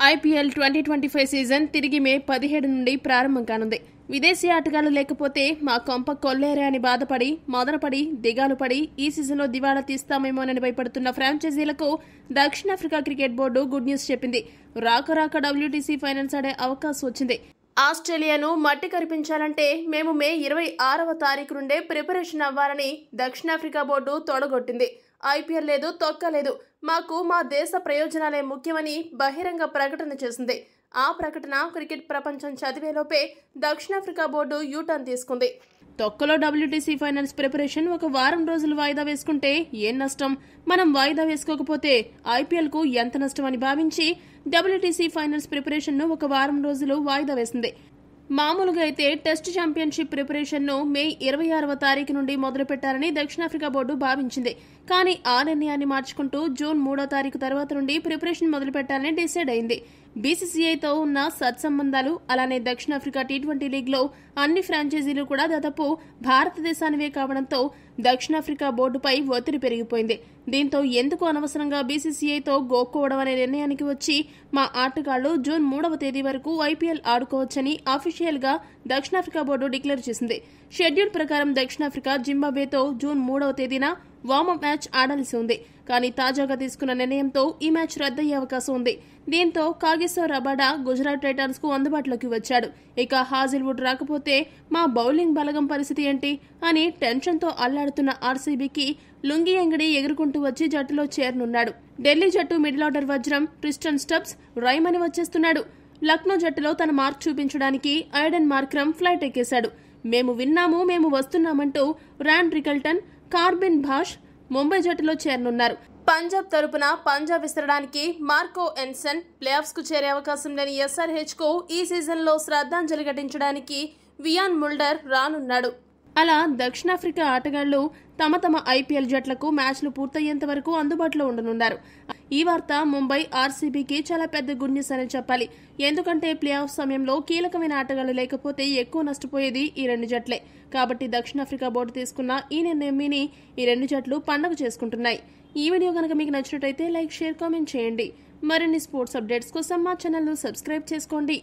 IPL 2025 season తిరిగి మే 17 నుండి ప్రారంభం కానుంది. విదేశీ ఆటగాళ్లు లేకపోతే మా కొంప కొల్లేరే అని బాధపడి, మదనపడి, దిగాలు పడి ఈ సీజన్లో దివాళా తీస్తామేమోనని భయపడుతున్న ఫ్రాంచైజీలకు దక్షిణాఫ్రికా క్రికెట్ బోర్డు గుడ్ న్యూస్ చెప్పింది. రాక WTC ఫైనల్స్ ఆడే అవకాశం వచ్చింది. ఆస్ట్రేలియాను మట్టి కరిపించాలంటే మేము మే 26వ తారీఖు నుండే ప్రిపరేషన్ అవ్వాలని దక్షిణాఫ్రికా బోర్డు తొడగొట్టింది. ఐపీఎల్ లేదు, తొక్కలేదు, మాకు మా దేశ ప్రయోజనాలే ముఖ్యమని బహిరంగ ప్రకటన చేసింది. ఆ ప్రకటన క్రికెట్ ప్రపంచం చదివేలోపే దక్షిణాఫ్రికా బోర్డు యూటర్న్ తీసుకుంది. తొక్కలో WTC ఫైనల్స్ ప్రిపరేషన్ ఒక వారం రోజులు వాయిదా వేసుకుంటే ఏం నష్టం? మనం వాయిదా వేసుకోకపోతే ఐపీఎల్కు ఎంత నష్టం అని భావించి WTC ఫైనల్స్ ప్రిపరేషన్ ను ఒక వారం రోజులు వాయిదా వేసింది. మామూలుగా అయితే టెస్ట్ ఛాంపియన్షిప్ ప్రిపరేషన్ ను మే 26వ తారీఖు నుండి మొదలు పెట్టాలని దక్షిణాఫ్రికా బోర్డు భావించింది. కానీ ఆ నిర్ణయాన్ని మార్చుకుంటూ జూన్ 3వ తారీఖు తర్వాత నుండి ప్రిపరేషన్ మొదలు పెట్టాలని డిసైడ్ అయింది. బీసీసీఐతో ఉన్న సత్సంబంధాలు, అలానే దక్షిణాఫ్రికా T20 లీగ్లో అన్ని ఫ్రాంచైజీలు కూడా దాదాపు భారతదేశానివే కావడంతో దక్షిణాఫ్రికా బోర్డుపై ఒత్తిడి పెరిగిపోయింది. దీంతో ఎందుకు అనవసరంగా బీసీసీఐతో గోక్కోవడం అనే నిర్ణయానికి వచ్చి మా ఆటగాళ్లు జూన్ 3వ తేదీ వరకు ఐపీఎల్ ఆడుకోవచ్చని అఫీషియల్ గా దక్షిణాఫ్రికా బోర్డు డిక్లేర్ చేసింది. షెడ్యూల్ ప్రకారం దక్షిణాఫ్రికా జింబాబ్వేతో జూన్ 3వ తేదీన వార్మప్ మ్యాచ్ ఆడాల్సి ఉంది. కానీ తాజాగా తీసుకున్న నిర్ణయంతో ఈ మ్యాచ్ రద్దయ్యే అవకాశం ఉంది. దీంతో కాగిసో రబాడా గుజరాత్ టైటాన్స్ కు అందుబాటులోకి వచ్చాడు. ఇక హాజిల్వుడ్ రాకపోతే మా బౌలింగ్ బలగం పరిస్థితి ఏంటి అని టెన్షన్ తో అల్లాడుతున్న ఆర్సీబీకి లుంగి ఎంగడి ఎగురుకుంటూ వచ్చి జట్టులో చేరనున్నాడు. ఢిల్లీ జట్టు మిడిల్ ఆర్డర్ వజ్రం ట్రిస్టన్ స్టబ్స్ రైమని వచ్చేస్తున్నాడు. లక్నో జట్టులో తన మార్క్ చూపించడానికి ఐడెన్ మార్క్రమ్ ఫ్లైట్ ఎక్కేశాడు. మేము విన్నాము, మేము వస్తున్నామంటూ ర్యాన్ రికల్టన్, కార్బిన్ భాష్ ముంబై జట్టులో చేరనున్నారు. పంజాబ్ తరపున పంజాబ్ విసరడానికి మార్కో ఎన్సన్ ప్లేఆఫ్స్ కు చేరే అవకాశం లేని SRH కు ఈ సీజన్లో శ్రద్ధాంజలి ఘటించడానికి వియాన్ ముల్డర్ రానున్నాడు. అలా దక్షిణాఫ్రికా ఆటగాళ్లు తమ ఐపీఎల్ జట్లకు మ్యాచ్లు పూర్తయ్యేంత వరకు అందుబాటులో ఉండనున్నారు. ఈ వార్త ముంబై ఆర్సీబీకి చాలా పెద్ద గుడ్ న్యూస్ అని చెప్పాలి. ఎందుకంటే ప్లే ఆఫ్ సమయంలో కీలకమైన ఆటగాళ్లు లేకపోతే ఎక్కువ నష్టపోయేది ఈ రెండు జట్లే. కాబట్టి దక్షిణాఫ్రికా బోర్డు తీసుకున్న ఈ నిర్ణయం విని ఈ రెండు జట్లు పండగ చేసుకుంటున్నాయి. ఈ వీడియో కనుక మీకు నచ్చినట్టయితే లైక్, షేర్, కామెంట్ చేయండి. మరిన్ని స్పోర్ట్స్ అప్డేట్స్ కోసం మా ఛానల్ ను సబ్స్క్రైబ్ చేసుకోండి.